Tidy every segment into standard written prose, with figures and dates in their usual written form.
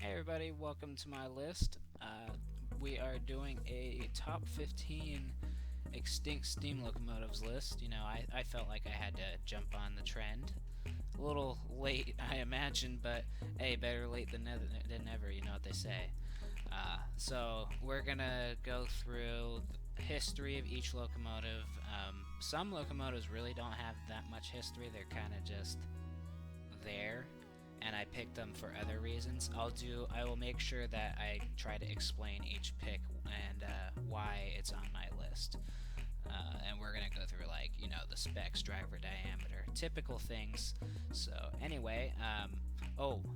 Hey everybody, welcome to my list. We are doing a top 15 extinct steam locomotives list. I felt like I had to jump on the trend. A little late, I imagine, but hey, better late than never, you know what they say. So we're gonna go through the history of each locomotive. Some locomotives really don't have that much history, they're kind of just there, and I picked them for other reasons. I will make sure that I try to explain each pick and why it's on my list. And we're gonna go through, like, the specs, driver diameter, typical things. So anyway,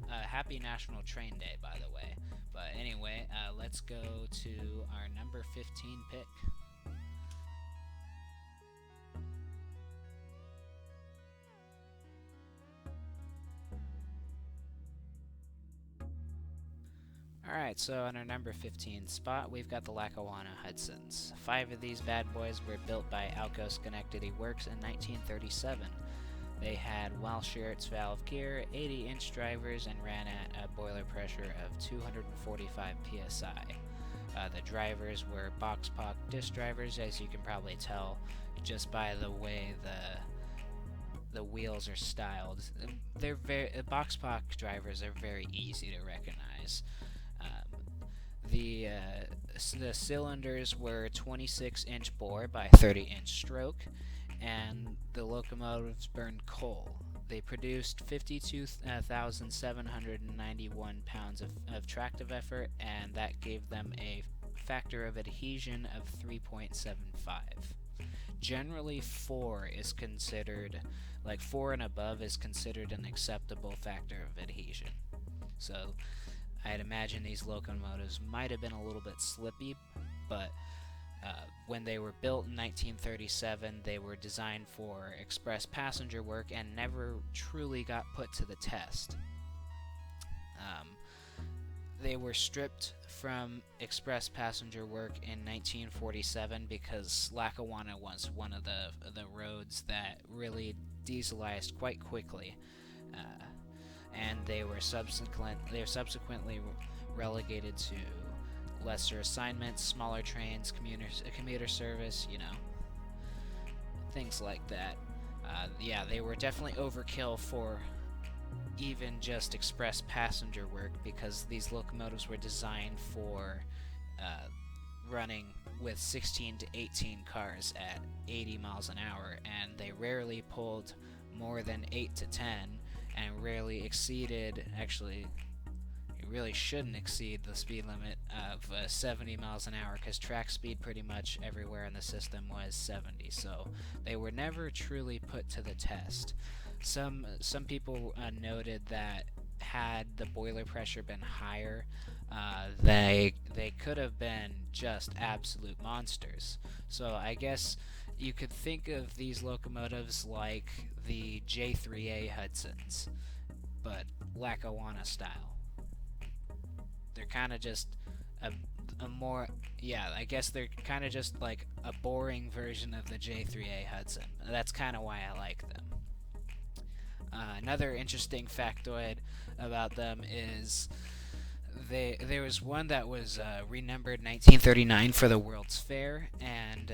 happy National Train Day, by the way. But anyway, let's go to our number 15 pick. Alright, so on our number 15 spot, we've got the Lackawanna Hudsons. 5 of these bad boys were built by Alco Schenectady Works in 1937. They had Walsh-Schiertz valve gear, 80-inch drivers, and ran at a boiler pressure of 245 psi. The drivers were box-pock disc drivers, as you can probably tell just by the way the wheels are styled. They're box-pock drivers are very easy to recognize. The cylinders were 26-inch bore by 30-inch stroke, and the locomotives burned coal. They produced 52,791 pounds of tractive effort, and that gave them a factor of adhesion of 3.75. Generally, 4 is considered, like 4 and above is considered an acceptable factor of adhesion. So I'd imagine these locomotives might have been a little bit slippy, but when they were built in 1937, they were designed for express passenger work and never truly got put to the test. They were stripped from express passenger work in 1947 because Lackawanna was one of the roads that really dieselized quite quickly. And they were subsequently relegated to lesser assignments, smaller trains, commuter service, things like that. They were definitely overkill for even just express passenger work because these locomotives were designed for running with 16 to 18 cars at 80 miles an hour, and they rarely pulled more than 8 to 10 and rarely exceeded, actually, you really shouldn't exceed the speed limit of 70 miles an hour because track speed pretty much everywhere in the system was 70, so they were never truly put to the test. Some people noted that had the boiler pressure been higher, they could have been just absolute monsters. So I guess you could think of these locomotives like the J3A Hudsons, but Lackawanna style. They're kind of just a more, I guess they're kind of just like a boring version of the J3A Hudson. That's kind of why I like them. Another interesting factoid about them is there was one that was renumbered 1939 for the World's Fair, and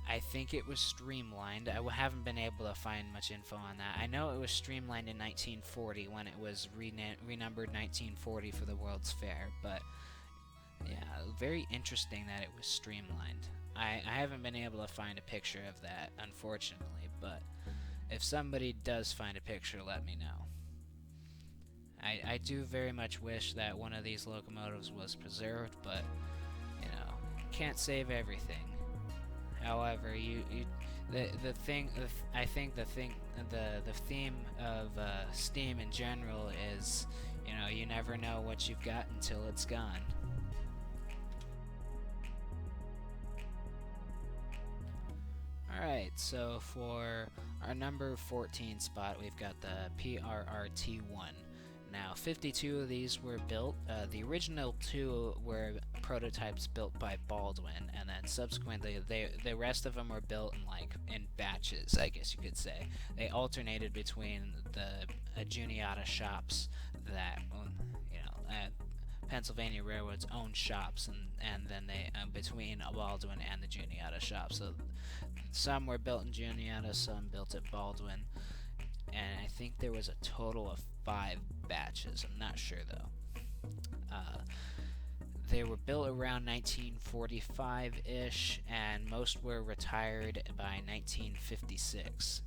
I think it was streamlined. I haven't been able to find much info on that. I know it was streamlined in 1940 when it was renumbered 1940 for the World's Fair, but yeah, very interesting that it was streamlined. I haven't been able to find a picture of that, unfortunately, but if somebody does find a picture, let me know. I do very much wish that one of these locomotives was preserved, but, can't save everything. However, I think the theme of Steam in general is, you never know what you've got until it's gone. Alright, so for our number 14 spot, we've got the PRRT1. Now, 52 of these were built. The original 2 were prototypes built by Baldwin, and then subsequently, the rest of them were built in batches, I guess you could say. They alternated between the Juniata shops that Pennsylvania Railroad's own shops, and then they between Baldwin and the Juniata shop. So some were built in Juniata, some built at Baldwin, and I think there was a total of 5 batches. I'm not sure though. They were built around 1945-ish, and most were retired by 1956.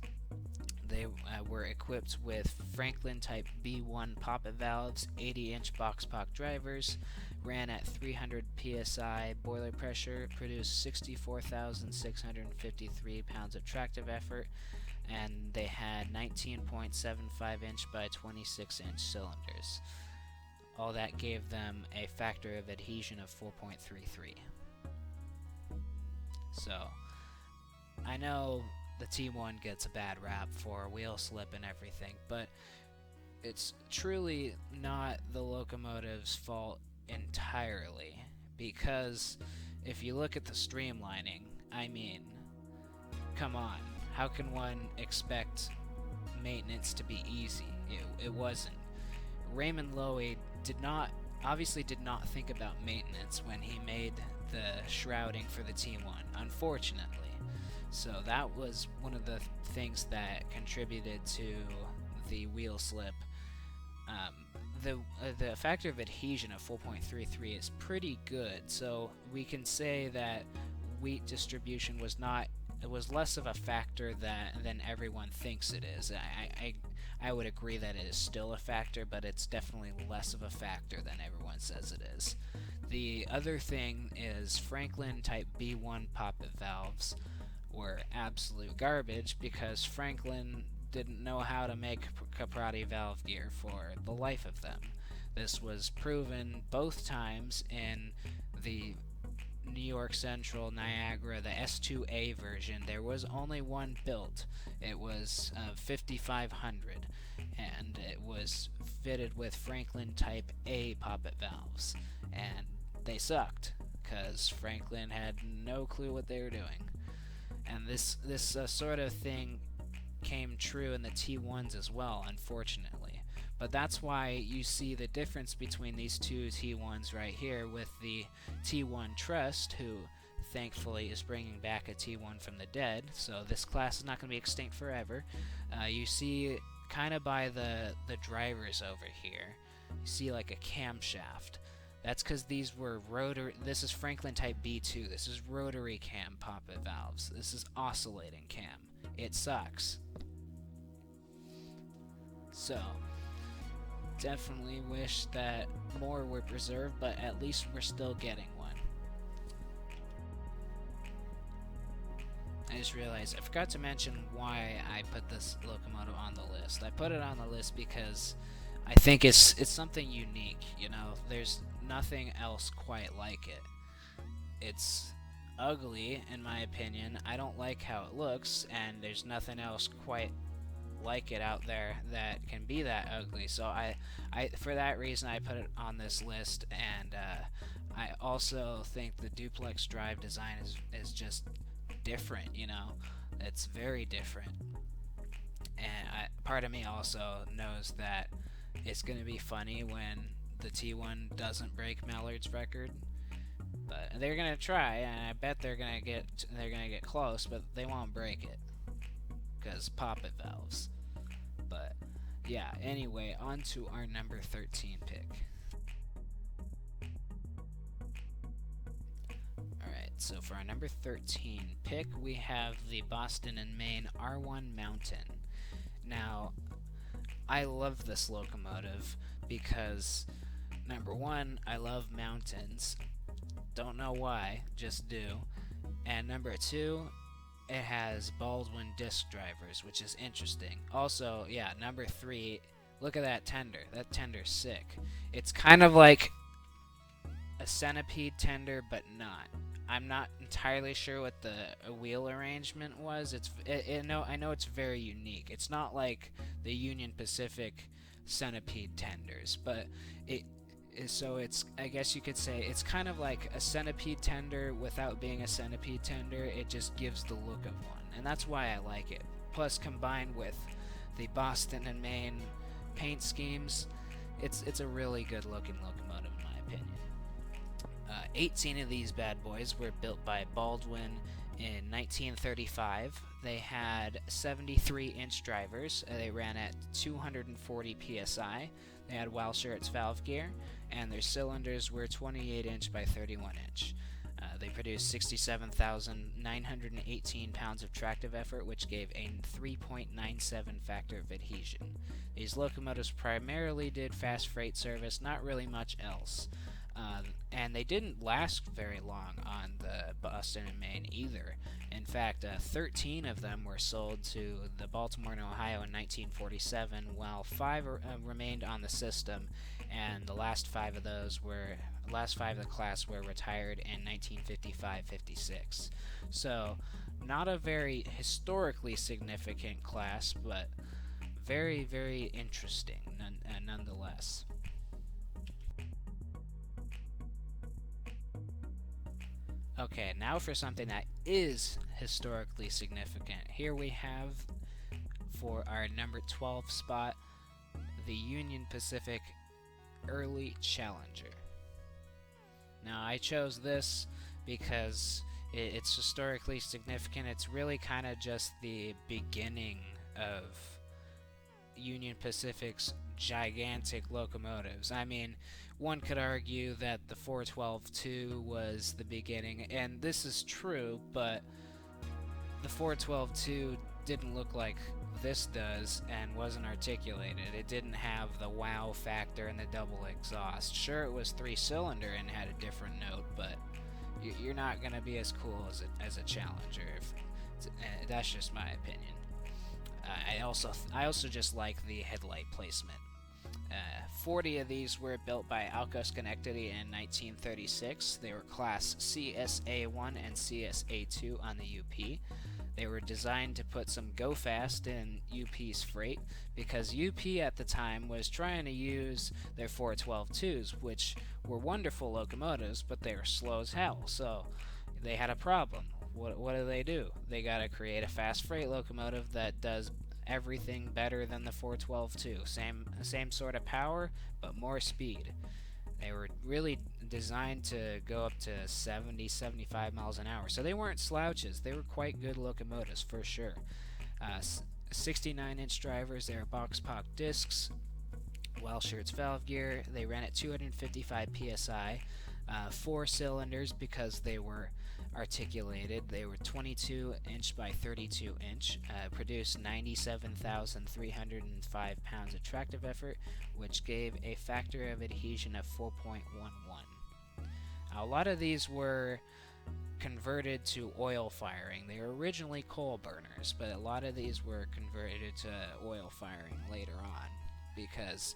They were equipped with Franklin Type B1 poppet valves, 80-inch box-pock drivers, ran at 300 psi boiler pressure, produced 64,653 pounds of tractive effort, and they had 19.75-inch by 26-inch cylinders. All that gave them a factor of adhesion of 4.33. So, I know the T1 gets a bad rap for wheel slip and everything, but it's truly not the locomotive's fault entirely, because if you look at the streamlining, I mean, come on, how can one expect maintenance to be easy? It wasn't. Raymond Loewy obviously did not think about maintenance when he made the shrouding for the T1, unfortunately. So that was one of the things that contributed to the wheel slip. The factor of adhesion of 4.33 is pretty good, so we can say that weight distribution was less of a factor than everyone thinks it is. I would agree that it is still a factor, but it's definitely less of a factor than everyone says it is. The other thing is Franklin Type B1 poppet valves were absolute garbage because Franklin didn't know how to make Caprati valve gear for the life of them. This was proven both times in the New York Central Niagara, the S2A version. There was only one built. It was 5500, and it was fitted with Franklin Type A poppet valves, and they sucked because Franklin had no clue what they were doing. And this sort of thing came true in the T1s as well, unfortunately. But that's why you see the difference between these two T1s right here, with the T1 Trust, who thankfully is bringing back a T1 from the dead, so this class is not going to be extinct forever. You see kind of by the drivers over here, you see like a camshaft. That's because these were this is Franklin Type B2, this is rotary cam poppet valves, this is oscillating cam. It sucks. So, definitely wish that more were preserved, but at least we're still getting one. I just realized I forgot to mention why I put this locomotive on the list. I put it on the list because I think it's something unique, you know. There's nothing else quite like it. It's ugly, in my opinion. I don't like how it looks, and there's nothing else quite like it out there that can be that ugly. So I for that reason I put it on this list, and I also think the duplex drive design is just different, you know. It's very different, and part of me also knows that it's going to be funny when the T1 doesn't break Mallard's record, but they're going to try, and I bet they're going to get close, but they won't break it because poppet valves. But yeah, anyway, on to our number 13 pick. Alright, so for our number 13 pick, we have the Boston and Maine R1 Mountain. Now, I love this locomotive because, number one, I love mountains. Don't know why, just do. And number two, it has Baldwin disc drivers, which is interesting. Also, yeah, number three, look at that tender. That tender's sick. It's kind of like a centipede tender, but not. I'm not entirely sure what the wheel arrangement was. I know it's very unique. It's not like the Union Pacific centipede tenders, but I guess you could say it's kind of like a centipede tender without being a centipede tender. It just gives the look of one, and that's why I like it. Plus, combined with the Boston and Maine paint schemes, it's a really good looking locomotive in my opinion. 18 of these bad boys were built by Baldwin in 1935. They had 73-inch drivers. They ran at 240 psi. They had Walschaerts valve gear, and their cylinders were 28-inch by 31-inch. They produced 67,918 pounds of tractive effort, which gave a 3.97 factor of adhesion. These locomotives primarily did fast freight service, not really much else. And they didn't last very long on the Boston and Maine either. In fact, 13 of them were sold to the Baltimore and Ohio in 1947, while 5 remained on the system, and the last 5 of the class were retired in 1955-56. So, not a very historically significant class, but very, very interesting nonetheless. Okay, now for something that is historically significant. Here we have, for our number 12 spot, the Union Pacific Early Challenger. Now, I chose this because it's historically significant. It's really kind of just the beginning of Union Pacific's gigantic locomotives. I mean, one could argue that the 412-2 was the beginning, and this is true, but the 412-2 didn't look like this does and wasn't articulated. It didn't have the wow factor and the double exhaust. Sure, it was 3-cylinder and had a different note, but you're not going to be as cool as a Challenger. That's just my opinion. I also just like the headlight placement. 40 of these were built by Alco Schenectady in 1936. They were class CSA1 and CSA2 on the UP. They were designed to put some go fast in UP's freight, because UP at the time was trying to use their 412-2s, which were wonderful locomotives, but they were slow as hell, so they had a problem. What do? They gotta create a fast freight locomotive that does everything better than the 412-2. Same sort of power, but more speed. They were really designed to go up to 70, 75 miles an hour. So they weren't slouches. They were quite good locomotives for sure. 69-inch drivers. They were box-pock discs. Walschaerts valve gear. They ran at 255 psi. 4 cylinders because they were articulated. They were 22-inch by 32-inch, produced 97,305 pounds of tractive effort, which gave a factor of adhesion of 4.11. A lot of these were converted to oil firing. They were originally coal burners, but a lot of these were converted to oil firing later on because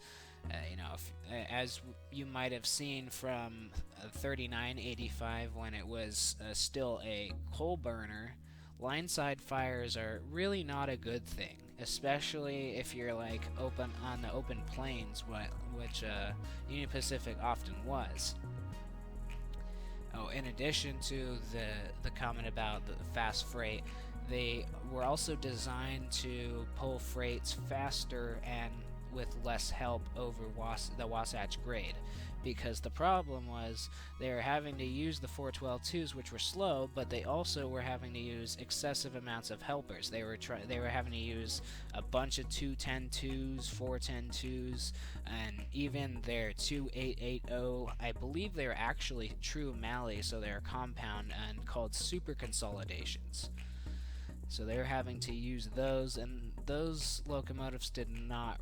as you might have seen from 3985 when it was still a coal burner, line-side fires are really not a good thing, especially if you're like open on the open plains, which Union Pacific often was. Oh, in addition to the comment about the fast freight, they were also designed to pull freights faster and with less help over the Wasatch Grade, because the problem was they were having to use the 412-2s, which were slow, but they also were having to use excessive amounts of helpers. They were having to use a bunch of 210-2s, 410-2s, and even their 2880. I believe they were actually true Malley, so they're compound and called super consolidations. So they were having to use those, and those locomotives did not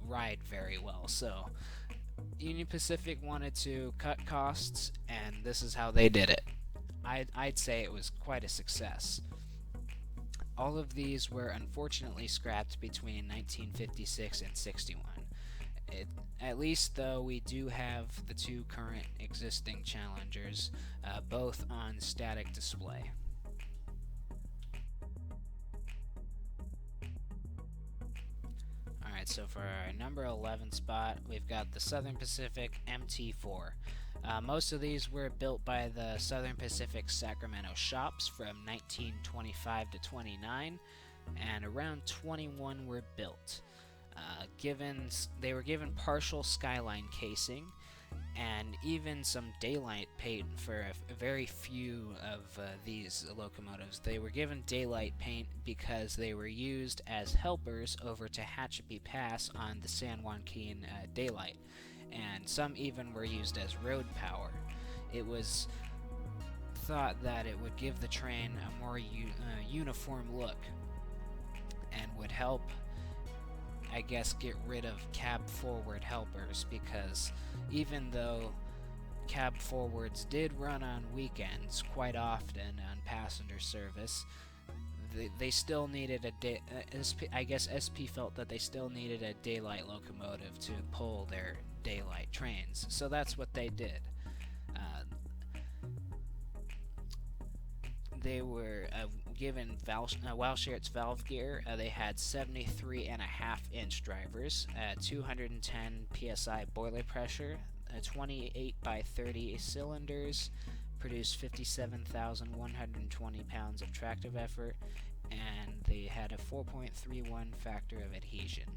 ride very well. So Union Pacific wanted to cut costs, and this is how they did it. I'd say it was quite a success. All of these were unfortunately scrapped between 1956 and 61. At least, though, we do have the 2 current existing Challengers, both on static display. Alright, so for our number 11 spot, we've got the Southern Pacific MT4. Most of these were built by the Southern Pacific Sacramento shops from 1925 to 29, and around 21 were built. They were given partial skyline casing, and even some daylight paint for a very few of these locomotives. They were given daylight paint because they were used as helpers over to Tehachapi Pass on the San Joaquin daylight, and some even were used as road power. It was thought that it would give the train a more uniform look and would help, I guess, get rid of cab forward helpers, because even though cab forwards did run on weekends quite often on passenger service, they still needed I guess SP felt that they still needed a daylight locomotive to pull their daylight trains, so that's what they did. They were given Walschaerts valve gear. They had 73.5-inch drivers, 210 psi boiler pressure, 28 by 30 cylinders, produced 57,120 pounds of tractive effort, and they had a 4.31 factor of adhesion.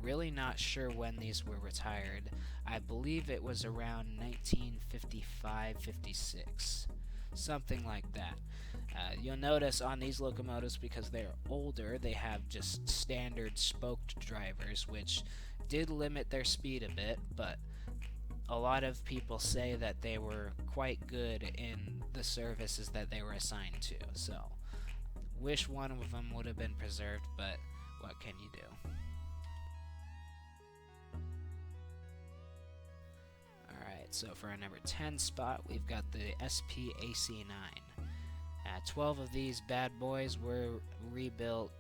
Really not sure when these were retired. I believe it was around 1955-56. Something like that. You'll notice on these locomotives, because they're older, they have just standard spoked drivers, which did limit their speed a bit, but a lot of people say that they were quite good in the services that they were assigned to. So, wish one of them would have been preserved, but what can you do? So for our number 10 spot, we've got the SP AC-9. 12 of these bad boys were built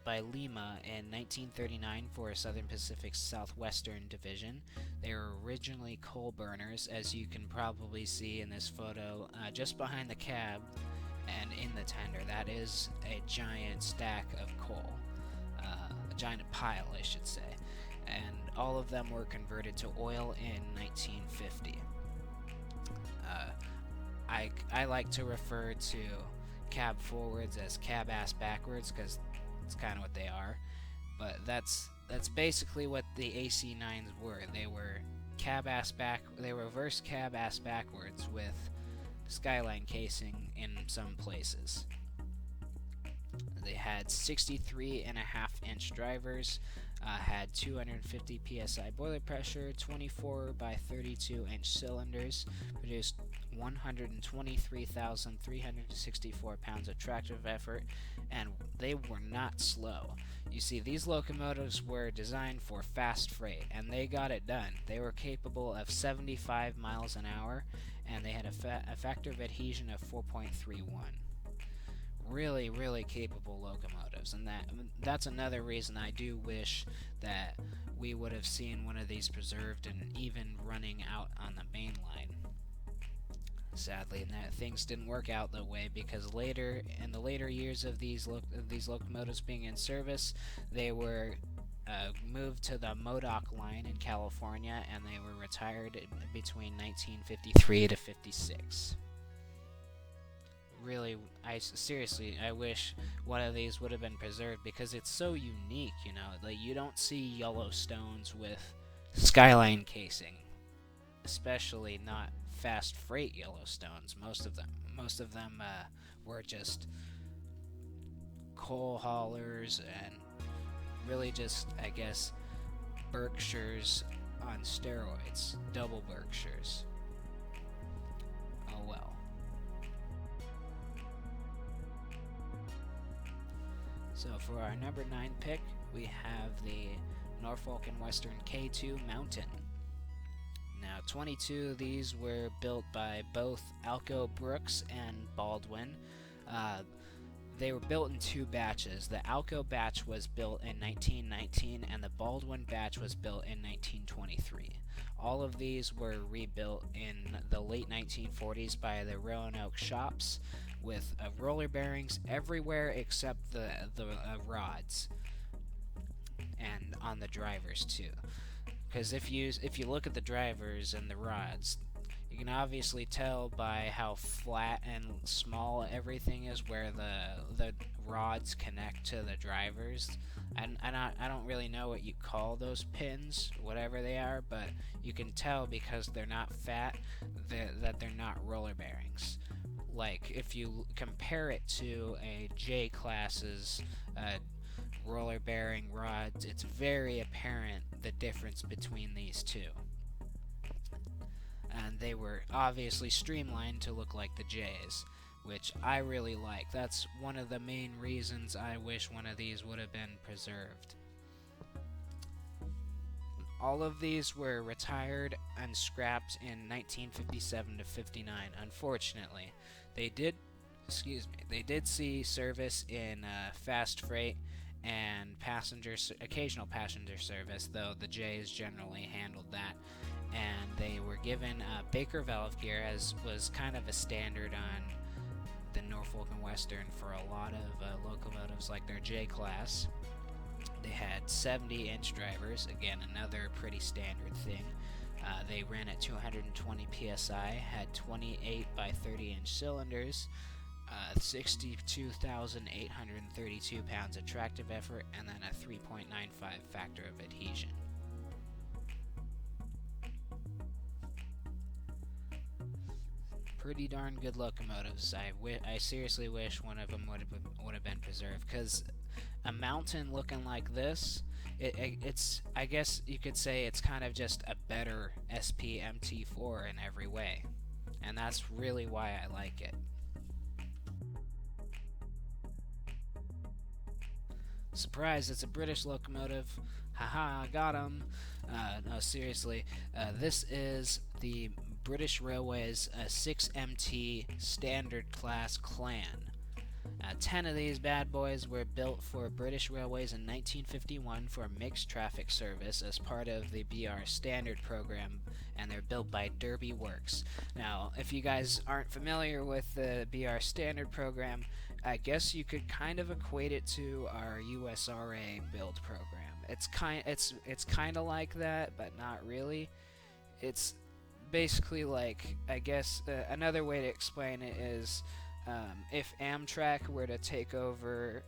by Lima in 1939 for Southern Pacific's Southwestern Division. They were originally coal burners, as you can probably see in this photo, just behind the cab and in the tender. That is a giant stack of coal, a giant pile, I should say. And all of them were converted to oil in 1950. I like to refer to cab forwards as cab ass backwards, because it's kind of what they are. But that's basically what the AC-9s were. They were they were reverse cab ass backwards with skyline casing in some places. They had 63.5-inch drivers, had 250 psi boiler pressure, 24 by 32-inch cylinders, produced 123,364 pounds of tractive effort, and they were not slow. You see, these locomotives were designed for fast freight, and they got it done. They were capable of 75 miles an hour, and they had a factor of adhesion of 4.31. Really, really capable locomotives, and that's another reason I do wish that we would have seen one of these preserved and even running out on the main line. Sadly, things didn't work out that way, because in the later years of these locomotives being in service, they were moved to the Modoc line in California, and they were retired between 1953 to 56. Really, I wish one of these would have been preserved, because it's so unique, you know. Like, you don't see Yellowstones with skyline casing, especially not fast freight Yellowstones. Most of them were just coal haulers, and really just, I guess, Berkshires on steroids, double Berkshires. Oh well. So for our number 9 pick, we have the Norfolk and Western K2 Mountain. Now, 22 of these were built by both Alco Brooks and Baldwin. They were built in 2 batches. The Alco batch was built in 1919, and the Baldwin batch was built in 1923. All of these were rebuilt in the late 1940s by the Roanoke shops, with roller bearings everywhere except the rods, and on the drivers too. Because if you look at the drivers and the rods, You can obviously tell by how flat and small everything is where the rods connect to the drivers. I don't really know what you call those pins, whatever they are, but you can tell because they're not fat that they're not roller bearings. Like, if you compare it to a J class's roller bearing rods, it's very apparent the difference between these two. And they were obviously streamlined to look like the J's, which I really like. That's one of the main reasons I wish one of these would have been preserved. All of these were retired and scrapped in 1957 to 59. Unfortunately, they did see service in fast freight and occasional passenger service, though the J's generally handled that. And they were given Baker valve gear, as was kind of a standard on the Norfolk and Western for a lot of locomotives like their J class. They had 70-inch drivers, again another pretty standard thing. They ran at 220 psi, had 28 by 30-inch cylinders, 62,832 pounds of tractive effort, and then a 3.95 factor of adhesion. Pretty darn good locomotives. I seriously wish one of them would have been preserved, because a Mountain looking like this, it's I guess you could say it's kind of just a better SP MT4 in every way, and that's really why I like it. Surprise, it's a British locomotive. Haha, got him. No, seriously, this is the British Railways 6MT Standard Class Clan. 10 of these bad boys were built for British Railways in 1951 for mixed traffic service as part of the BR Standard program, and they're built by Derby Works. Now, if you guys aren't familiar with the BR Standard program, I guess you could kind of equate it to our USRA build program. It's kind of like that, but not really. It's basically like, I guess another way to explain it is, if Amtrak were to take over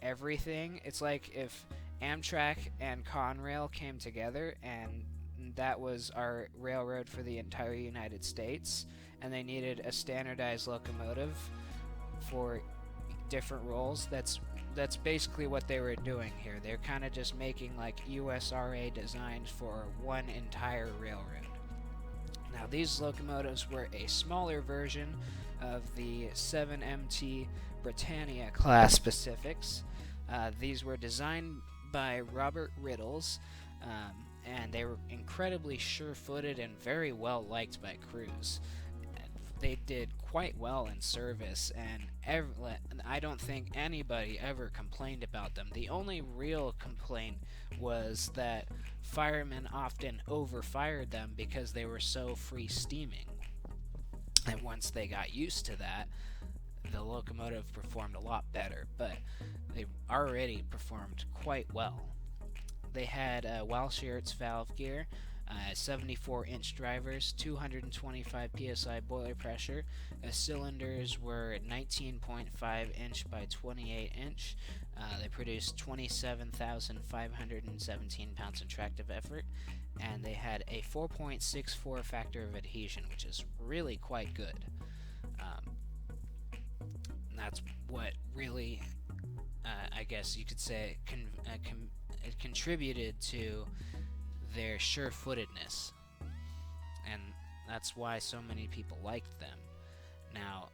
everything, it's like if Amtrak and Conrail came together and that was our railroad for the entire United States, and they needed a standardized locomotive for different roles. That's basically what they were doing here. They're kind of just making like USRA designs for one entire railroad. Now, these locomotives were a smaller version of the 7MT Britannia class Pacifics. These were designed by Robert Riddles, and they were incredibly sure-footed and very well liked by crews. They did quite well in service, and I don't think anybody ever complained about them. The only real complaint was that firemen often overfired them because they were so free steaming. And once they got used to that, the locomotive performed a lot better, but they already performed quite well. They had Walschaerts valve gear, 74-inch drivers, 225 psi boiler pressure. Cylinders were 19.5-inch by 28-inch. They produced 27,517 pounds of tractive effort, and they had a 4.64 factor of adhesion, which is really quite good. That's what really, I guess you could say, it contributed to their sure-footedness, and that's why so many people liked them. Now,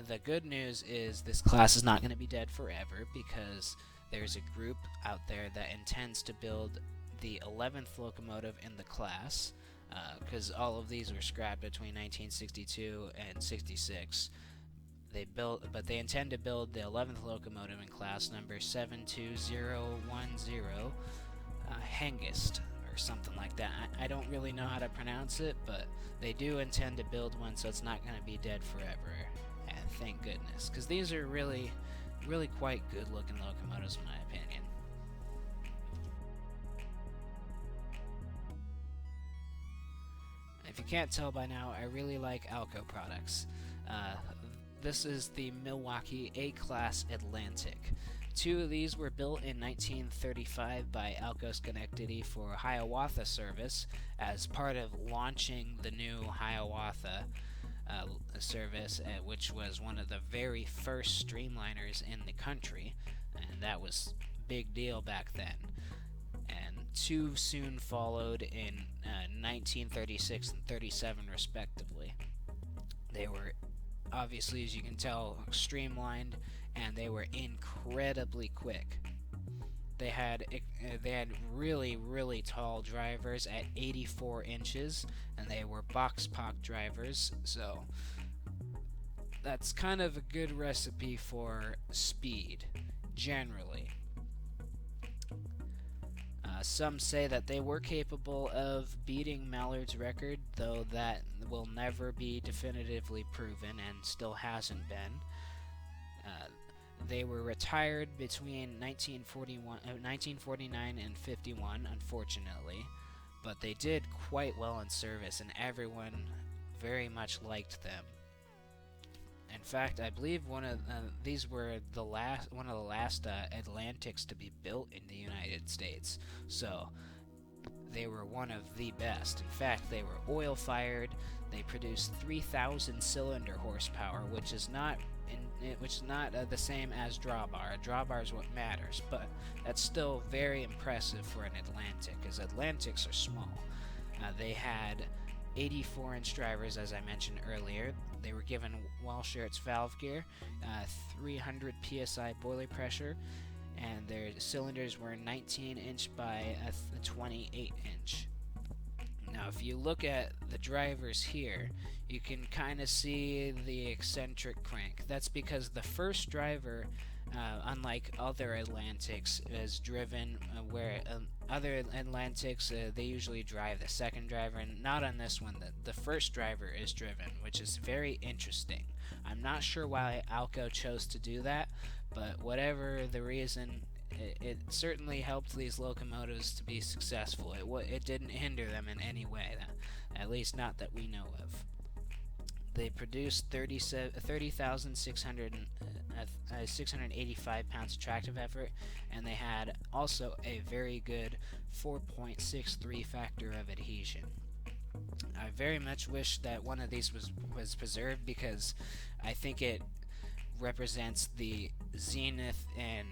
the good news is this class is not going to be dead forever, because there's a group out there that intends to build the 11th locomotive in the class, because all of these were scrapped between 1962 and 66. But they intend to build the 11th locomotive in class number 72010, Hengist, or something like that. I don't really know how to pronounce it, but they do intend to build one, so it's not going to be dead forever, and thank goodness, because these are really, really quite good looking locomotives in my opinion. If you can't tell by now, I really like Alco products. Uh, this is the Milwaukee A-Class Atlantic. Two of these were built in 1935 by Alco Schenectady for Hiawatha service as part of launching the new Hiawatha service, which was one of the very first streamliners in the country, and that was a big deal back then. And two soon followed in 1936 and 37 respectively. They were obviously, as you can tell, streamlined, and they were incredibly quick. They had really tall drivers at 84 inches, and they were box pock drivers, so that's kind of a good recipe for speed, generally. Some say that they were capable of beating Mallard's record, though that will never be definitively proven and still hasn't been. They were retired between 1949 and 51, unfortunately, but they did quite well in service, and everyone very much liked them. In fact, I believe these were one of the last Atlantics to be built in the United States, so they were one of the best. In fact, they were oil-fired. They produced 3,000 cylinder horsepower, which is not the same as drawbar. Drawbar is what matters, but that's still very impressive for an Atlantic, as Atlantics are small. They had 84-inch drivers, as I mentioned earlier. They were given Walschaerts valve gear, 300 psi boiler pressure, and their cylinders were 19-inch by 28-inch. Now, if you look at the drivers here, you can kind of see the eccentric crank. That's because the first driver, unlike other Atlantics, is driven where other Atlantics, they usually drive the second driver, and not on this one. The first driver is driven, which is very interesting. I'm not sure why Alco chose to do that, but whatever the reason, it certainly helped these locomotives to be successful. It didn't hinder them in any way, at least not that we know of. They produced 30,685 pounds of tractive effort, and they had also a very good 4.63 factor of adhesion. I very much wish that one of these was preserved, because I think it represents the zenith in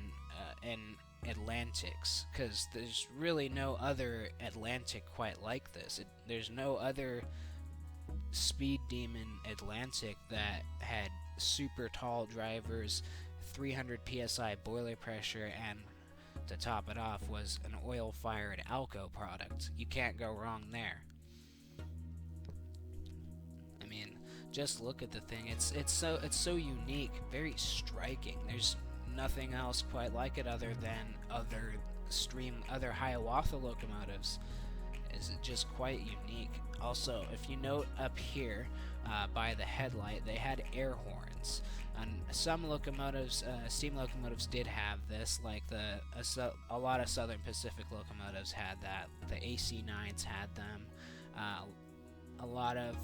Atlantics, because there's really no other Atlantic quite like this. There's no other speed demon Atlantic that had super tall drivers, 300 psi boiler pressure, and to top it off was an oil-fired Alco product. You can't go wrong there. I mean, just look at the thing. It's so unique, very striking. There's nothing else quite like it other than other Hiawatha locomotives. Is just quite unique. Also, if you note up here by the headlight, they had air horns. And some locomotives, steam locomotives, did have this. Like a lot of Southern Pacific locomotives had that. The AC9s had them. A lot of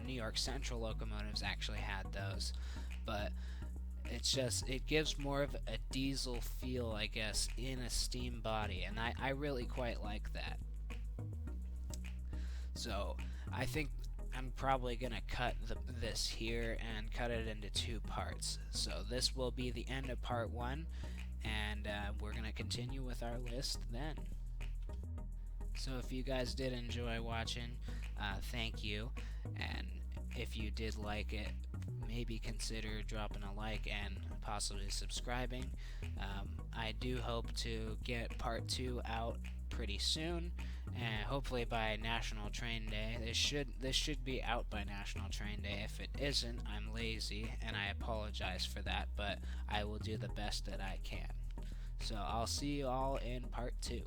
New York Central locomotives actually had those. But it gives more of a diesel feel, I guess, in a steam body, and I really quite like that. So I think I'm probably gonna cut this here and cut it into two parts. So this will be the end of part 1, and we're gonna continue with our list then. So if you guys did enjoy watching, thank you, and if you did like it, maybe consider dropping a like and possibly subscribing. I do hope to get part 2 out pretty soon, and hopefully by National Train Day. This should be out by National Train Day. If it isn't, I'm lazy, and I apologize for that, but I will do the best that I can. So I'll see you all in part 2.